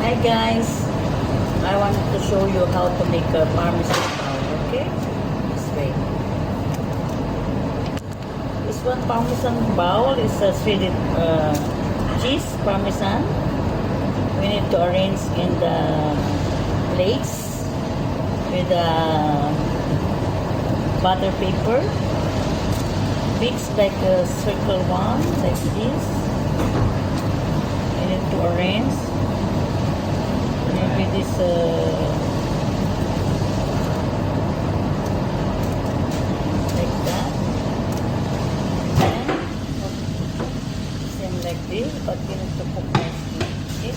Hi guys, I wanted to show you how to make a parmesan powder, okay? This way. This one parmesan bowl is a shredded cheese parmesan. We need to arrange in the plates with the butter paper. Mix like a circle one, like this. You need to arrange. Maybe this like that, and same like this, but you need to cook nicely. Okay.